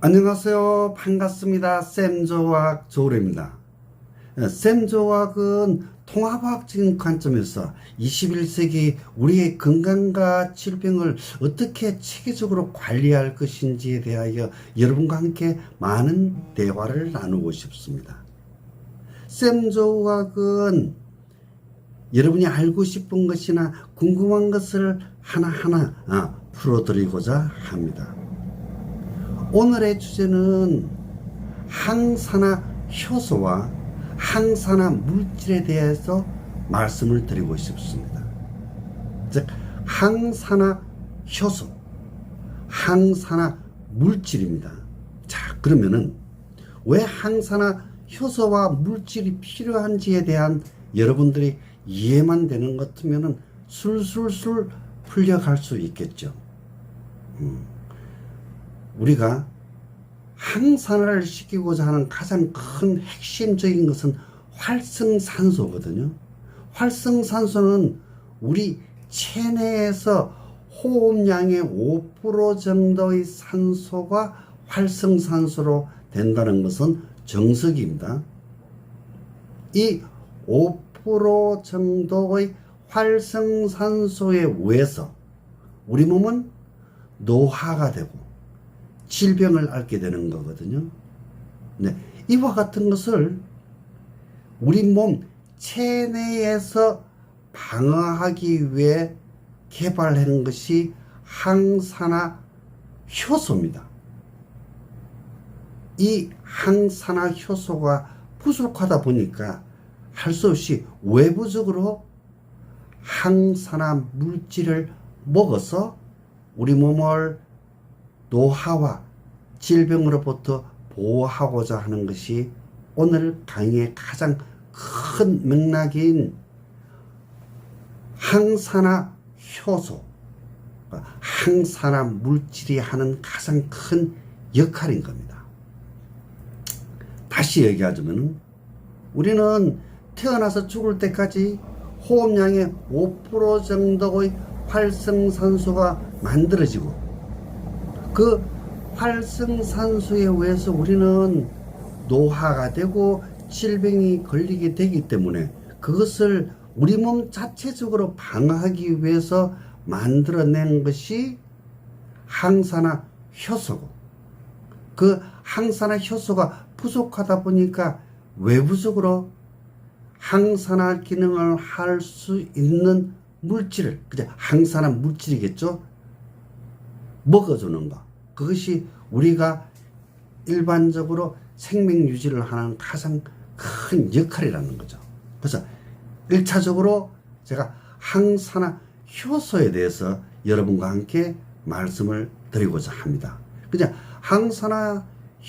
안녕하세요. 반갑습니다. 쌤조학 조울입니다. 쌤조학은 통합학적인 관점에서 21세기 우리의 건강과 질병을 어떻게 체계적으로 관리할 것인지에 대하여 여러분과 함께 많은 대화를 나누고 싶습니다. 쌤조학은 여러분이 알고 싶은 것이나 궁금한 것을 하나하나 풀어드리고자 합니다. 오늘의 주제는 항산화 효소와 항산화 물질에 대해서 말씀을 드리고 싶습니다. 즉 항산화 효소, 항산화 물질입니다. 자, 그러면은 왜 항산화 효소와 물질이 필요한지에 대한 여러분들이 이해만 되는 것 같으면은 술술술 풀려갈 수 있겠죠. 우리가 항산화를 시키고자 하는 가장 큰 핵심적인 것은 활성산소거든요. 활성산소는 우리 체내에서 호흡량의 5% 정도의 산소가 활성산소로 된다는 것은 정석입니다. 이 5% 정도의 활성산소에 의해서 우리 몸은 노화가 되고 질병을 앓게 되는 거거든요. 네, 이와 같은 것을 우리 몸 체내에서 방어하기 위해 개발하는 것이 항산화 효소입니다. 이 항산화 효소가 부족하다 보니까 할 수 없이 외부적으로 항산화 물질을 먹어서 우리 몸을 노화와 질병으로부터 보호하고자 하는 것이 오늘 강의의 가장 큰 맥락인 항산화 효소, 항산화 물질이 하는 가장 큰 역할인 겁니다. 다시 얘기하자면 우리는 태어나서 죽을 때까지 호흡량의 5% 정도의 활성산소가 만들어지고 그 활성산소에 의해서 우리는 노화가 되고 질병이 걸리게 되기 때문에 그것을 우리 몸 자체적으로 방어하기 위해서 만들어낸 것이 항산화 효소고, 그 항산화 효소가 부족하다 보니까 외부적으로 항산화 기능을 할 수 있는 물질을, 그죠? 항산화 물질이겠죠? 먹어주는 것. 그것이 우리가 일반적으로 생명 유지를 하는 가장 큰 역할이라는 거죠. 그래서 1차적으로 제가 항산화 효소에 대해서 여러분과 함께 말씀을 드리고자 합니다. 그죠? 항산화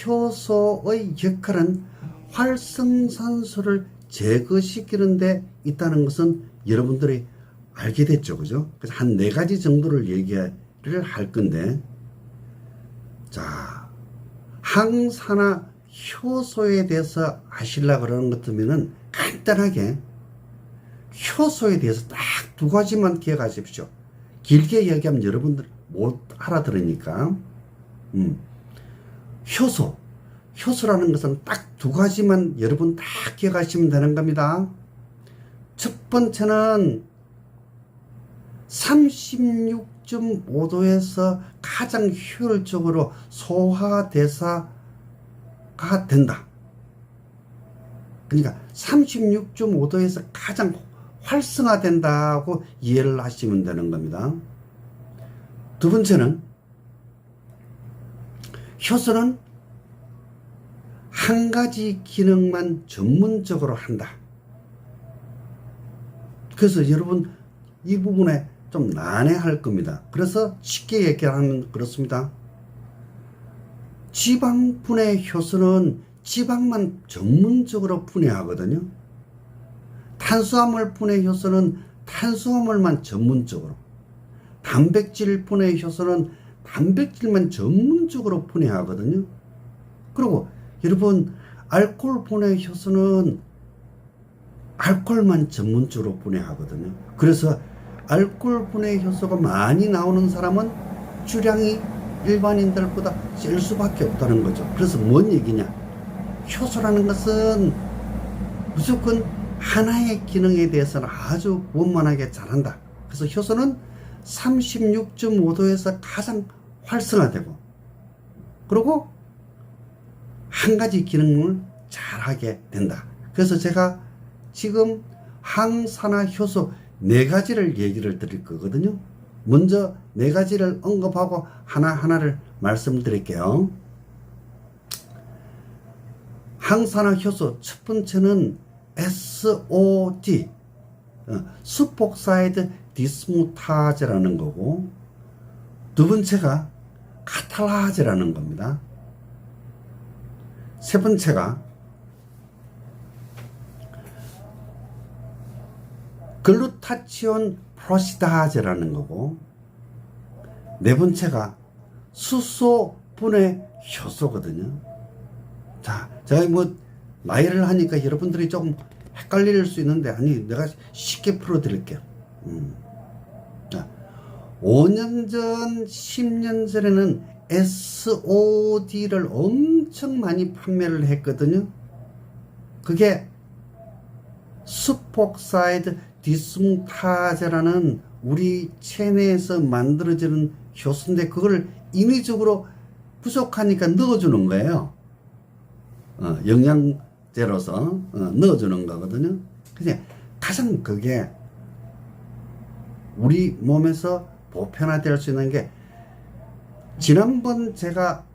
효소의 역할은 활성산소를 제거시키는 데 있다는 것은 여러분들이 알게 됐죠. 그죠? 그래서 한 4가지 정도를 얘기를 할 건데, 자, 항산화 효소에 대해서 아시려고 그러는 것 같으면은 간단하게 효소에 대해서 딱 2가지만 기억하십시오. 길게 얘기하면 여러분들 못 알아들으니까. 효소라는 것은 딱 2가지만 여러분 딱 기억하시면 되는 겁니다. 첫 번째는 36.5도에서 가장 효율적으로 소화대사가 된다. 그러니까 36.5도에서 가장 활성화된다고 이해를 하시면 되는 겁니다. 두 번째는 효소는 한 가지 기능만 전문적으로 한다. 그래서 여러분 이 부분에 좀 난해할 겁니다. 그래서 쉽게 얘기하면 그렇습니다. 지방 분해 효소는 지방만 전문적으로 분해하거든요. 탄수화물 분해 효소는 탄수화물만 전문적으로, 단백질 분해 효소는 단백질만 전문적으로 분해하거든요. 그리고 여러분 알코올 분해 효소는 알코올만 전문적으로 분해하거든요. 그래서 알코올 분해 효소가 많이 나오는 사람은 주량이 일반인들보다 셀 수밖에 없다는 거죠. 그래서 뭔 얘기냐? 효소라는 것은 무조건 하나의 기능에 대해서는 아주 원만하게 잘한다. 그래서 효소는 36.5도에서 가장 활성화되고, 그리고 한 가지 기능을 잘하게 된다. 그래서 제가 지금 항산화 효소 4가지를 얘기를 드릴 거거든요. 먼저 4가지를 언급하고 하나하나를 말씀드릴게요. 항산화 효소 첫 번째는 SOD, 수폭사이드 디스무타제라는 거고, 두 번째가 카탈라제라는 겁니다. 세 번째가 글루타치온 프로시다제라는 거고, 네 번째가 수소 분해 효소거든요. 자, 제가 뭐 나이를 하니까 여러분들이 조금 헷갈릴 수 있는데, 아니, 내가 쉽게 풀어드릴게요. 자, 5년 전, 10년 전에는 SOD를 엄청 많이 판매를 했거든요. 그게 수폭사이드 디스무타제라는 우리 체내에서 만들어지는 효소인데, 그걸 인위적으로 부족하니까 넣어주는 거예요. 영양제로서 넣어주는 거거든요. 근데 가장 그게 우리 몸에서 보편화될 수 있는 게, 지난번 제가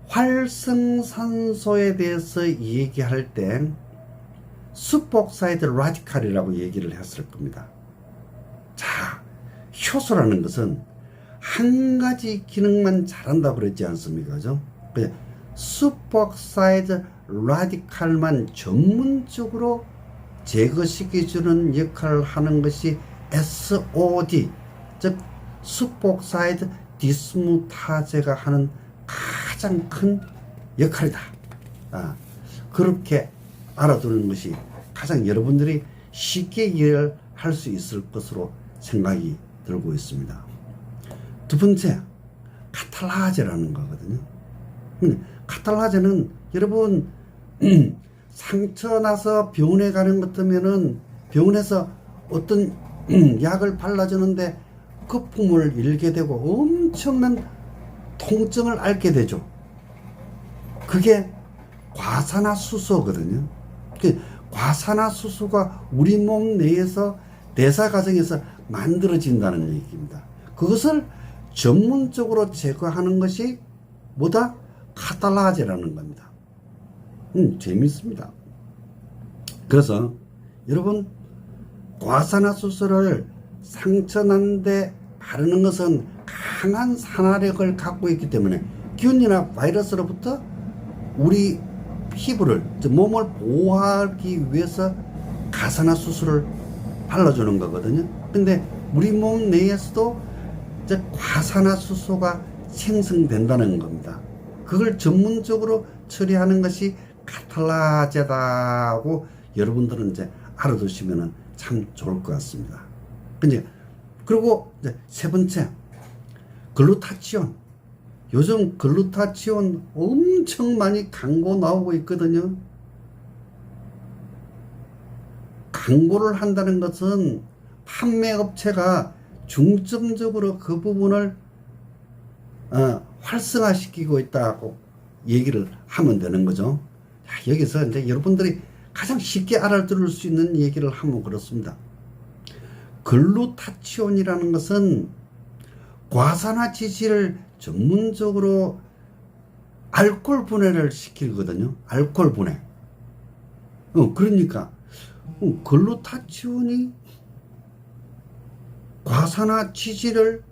활성산소에 대해서 얘기할 때 수폭사이드 라디칼이라고 얘기를 했을 겁니다. 자, 효소라는 것은 한 가지 기능만 잘한다고 그랬지 않습니까? 그죠? 수폭사이드 라디칼만 전문적으로 제거시켜주는 역할을 하는 것이 SOD, 즉 수폭사이드 디스무타제가 하는 가장 큰 역할이다. 그렇게 알아두는 것이 가장 여러분들이 쉽게 이해할 수 있을 것으로 생각이 들고 있습니다. 두 번째, 카탈라제라는 거거든요. 카탈라제는 여러분 상처 나서 병원에 가는 것 같으면은 병원에서 어떤 약을 발라주는데 거품을 일게 되고 엄청난 통증을 앓게 되죠. 그게 과산화수소거든요. 과산화수소가 우리 몸 내에서 대사 과정에서 만들어진다는 얘기입니다. 그것을 전문적으로 제거하는 것이 뭐다? 카탈라제라는 겁니다. 재밌습니다. 그래서 여러분, 과산화수소를 상처 난데 바르는 것은 강한 산화력을 갖고 있기 때문에 균이나 바이러스로부터 우리 피부를, 몸을 보호하기 위해서 가산화수소를 발라주는 거거든요. 근데 우리 몸 내에서도 과산화수소가 생성된다는 겁니다. 그걸 전문적으로 처리하는 것이 카탈라제다고 여러분들은 이제 알아두시면 참 좋을 것 같습니다. 그리고 이제 세 번째, 글루타치온. 요즘 글루타치온 엄청 많이 광고 나오고 있거든요. 광고를 한다는 것은 판매업체가 중점적으로 그 부분을 활성화시키고 있다고 얘기를 하면 되는 거죠. 자, 여기서 이제 여러분들이 가장 쉽게 알아들을 수 있는 얘기를 하면 그렇습니다. 글루타치온이라는 것은 과산화 지질을 전문적으로 알코올 분해를 시키거든요. 알코올 분해. 그러니까 글루타치온이 과산화 지질을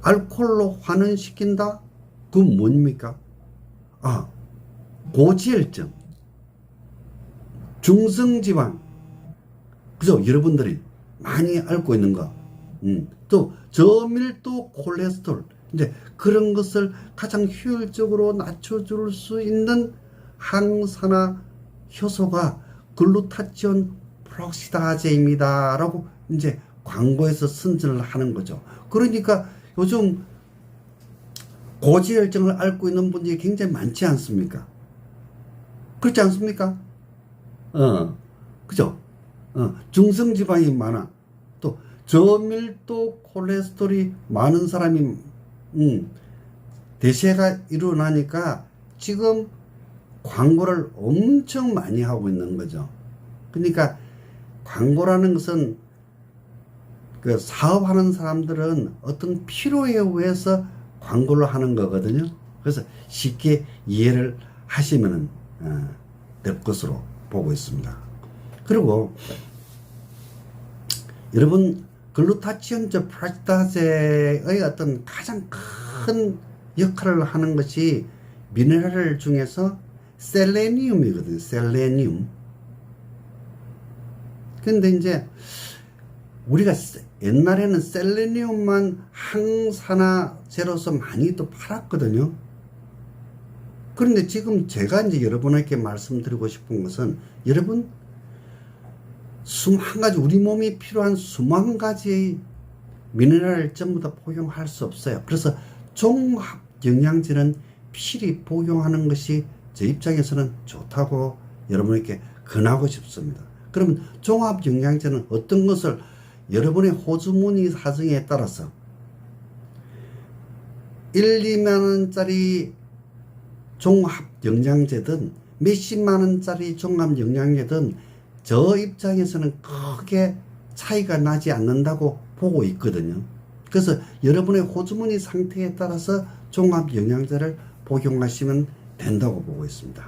알코올로 환원시킨다? 그건 뭡니까? 고지혈증, 중성지방, 그죠? 여러분들이 많이 앓고 있는 거. 또 저밀도 콜레스테롤, 이제 그런 것을 가장 효율적으로 낮춰줄 수 있는 항산화 효소가 글루타치온 프록시다제입니다 라고 이제 광고에서 선전을 하는 거죠. 그러니까 요즘 고지혈증을 앓고 있는 분들이 굉장히 많지 않습니까? 그렇지 않습니까? 그죠? 중성지방이 많아. 또 저밀도 콜레스테롤이 많은 사람이 대세가 일어나니까 지금 광고를 엄청 많이 하고 있는 거죠. 그러니까 광고라는 것은 그 사업하는 사람들은 어떤 필요에 의해서 광고를 하는 거거든요. 그래서 쉽게 이해를 하시면 될 것으로 보고 있습니다. 그리고 여러분 글루타치온제 프락타제의 어떤 가장 큰 역할을 하는 것이 미네랄 중에서 셀레니움이거든요. 셀레니움. 근데 이제 우리가 옛날에는 셀레니움만 항산화제로서 많이 또 팔았거든요. 그런데 지금 제가 이제 여러분에게 말씀드리고 싶은 것은 여러분 21가지 우리 몸이 필요한 21가지의 미네랄을 전부 다 복용할 수 없어요. 그래서 종합 영양제는 필히 복용하는 것이 제 입장에서는 좋다고 여러분에게 권하고 싶습니다. 그러면 종합 영양제는 어떤 것을 여러분의 호주머니 사정에 따라서 1, 2만 원짜리 종합 영양제든 몇십만 원짜리 종합 영양제든 저 입장에서는 크게 차이가 나지 않는다고 보고 있거든요. 그래서 여러분의 호주머니 상태에 따라서 종합 영양제를 복용하시면 된다고 보고 있습니다.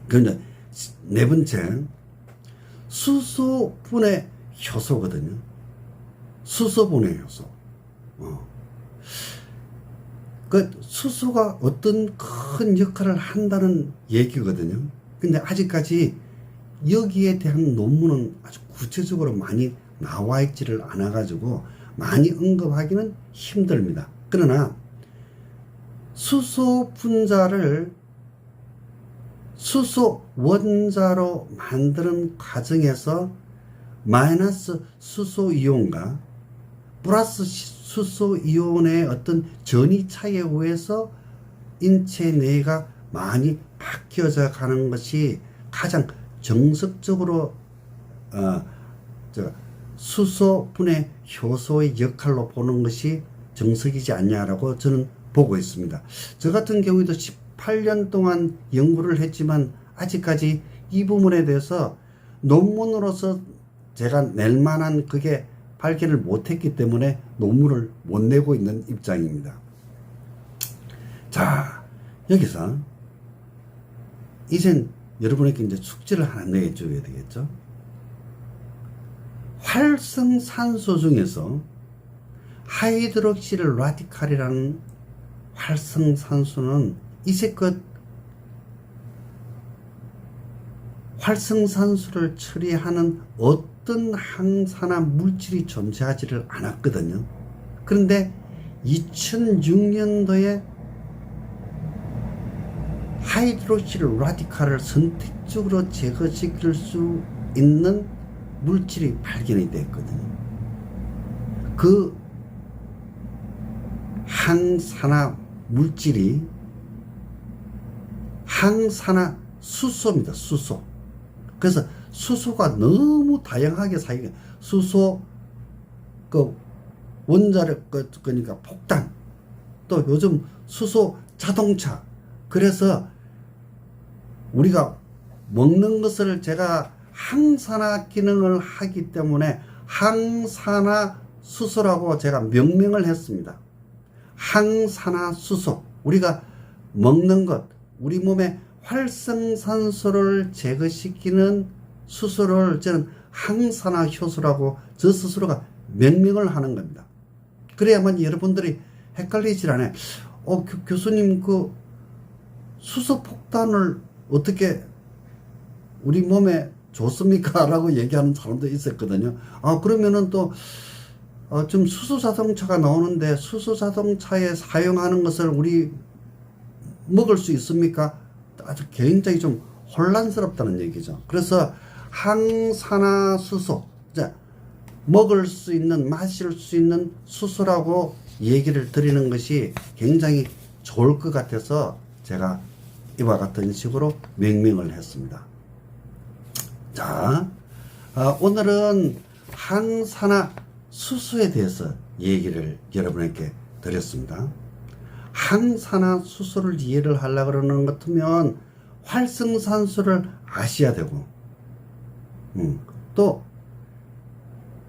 그런데 네 번째, 수소분해 효소거든요. 수소분해 효소. 그 수소가 어떤 큰 역할을 한다는 얘기거든요. 근데 아직까지 여기에 대한 논문은 아주 구체적으로 많이 나와 있지를 않아 가지고 많이 언급하기는 힘듭니다. 그러나 수소 분자를 수소 원자로 만드는 과정에서 마이너스 수소 이온과 플러스 수소 이온의 어떤 전이 차이에 의해서 인체 내가 많이 바뀌어져 가는 것이 가장 정석적으로 수소분해 효소의 역할로 보는 것이 정석이지 않냐라고 저는 보고 있습니다. 저 같은 경우에도 18년 동안 연구를 했지만 아직까지 이 부분에 대해서 논문으로서 제가 낼 만한 그게 발견을 못했기 때문에 논문을 못 내고 있는 입장입니다. 자, 여기서 이젠 여러분에게 이제 숙제를 하나 내줘야 되겠죠. 활성산소 중에서 하이드록시 라디칼이라는 활성산소는 이제껏 활성산소를 처리하는 어떤 항산화 물질이 존재하지를 않았거든요. 그런데 2006년도에 하이드록시 라디칼을 선택적으로 제거시킬 수 있는 물질이 발견이 됐거든요. 그 항산화 물질이 항산화 수소입니다. 수소. 그래서 수소가 너무 다양하게 사용해. 수소 그 원자력 그러니까 폭탄, 또 요즘 수소 자동차. 그래서 우리가 먹는 것을 제가 항산화 기능을 하기 때문에 항산화 수소라고 제가 명명을 했습니다. 항산화 수소. 우리가 먹는 것, 우리 몸에 활성산소를 제거시키는 수소를 저는 항산화 효소라고 저 스스로가 명명을 하는 겁니다. 그래야만 여러분들이 헷갈리질 않아요. 교수님 그 수소 폭탄을 어떻게 우리 몸에 좋습니까? 라고 얘기하는 사람도 있었거든요. 그러면은 또 좀 수소자동차가 나오는데 수소자동차에 사용하는 것을 우리 먹을 수 있습니까? 아주 굉장히 좀 혼란스럽다는 얘기죠. 그래서 항산화 수소, 자, 먹을 수 있는, 마실 수 있는 수소라고 얘기를 드리는 것이 굉장히 좋을 것 같아서 제가 이와 같은 식으로 명명을 했습니다. 자, 오늘은 항산화 수소에 대해서 얘기를 여러분에게 드렸습니다. 항산화 수소를 이해를 하려고 그러는 것 같으면 활성산소를 아셔야 되고, 또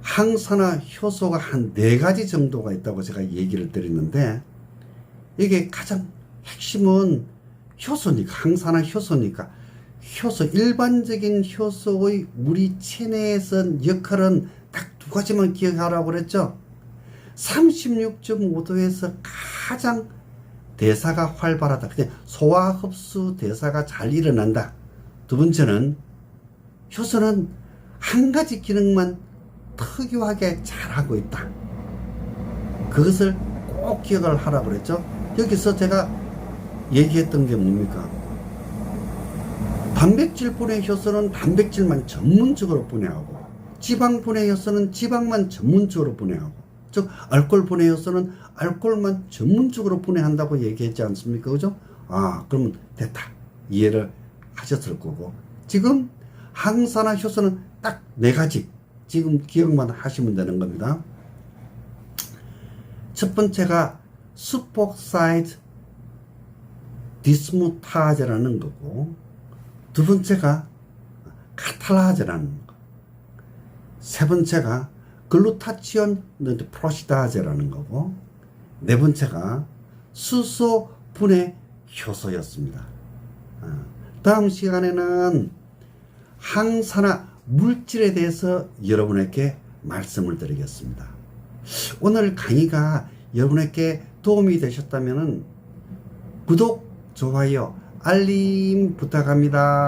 항산화 효소가 한 4가지 정도가 있다고 제가 얘기를 드렸는데, 이게 가장 핵심은 효소니까, 항산화 효소니까, 효소, 일반적인 효소의 우리 체내에서 역할은 딱 2가지만 기억하라고 그랬죠. 36.5도에서 가장 대사가 활발하다. 그냥 소화, 흡수, 대사가 잘 일어난다. 2번째는 효소는 한 가지 기능만 특유하게 잘하고 있다. 그것을 꼭 기억을 하라고 그랬죠. 여기서 제가 얘기했던 게 뭡니까? 단백질 분해 효소는 단백질만 전문적으로 분해하고, 지방 분해 효소는 지방만 전문적으로 분해하고, 즉 알코올 분해 효소는 알코올만 전문적으로 분해한다고 얘기했지 않습니까? 그죠? 그러면 됐다. 이해를 하셨을 거고, 지금 항산화 효소는 딱 4가지 지금 기억만 하시면 되는 겁니다. 첫 번째가 스포크사이드 디스무타제라는 거고, 2번째가 카탈라제라는 거, 3번째가 글루타치온 프로시다제라는 거고, 4번째가 수소 분해 효소였습니다. 다음 시간에는 항산화 물질에 대해서 여러분에게 말씀을 드리겠습니다. 오늘 강의가 여러분에게 도움이 되셨다면 구독, 좋아요, 알림 부탁합니다.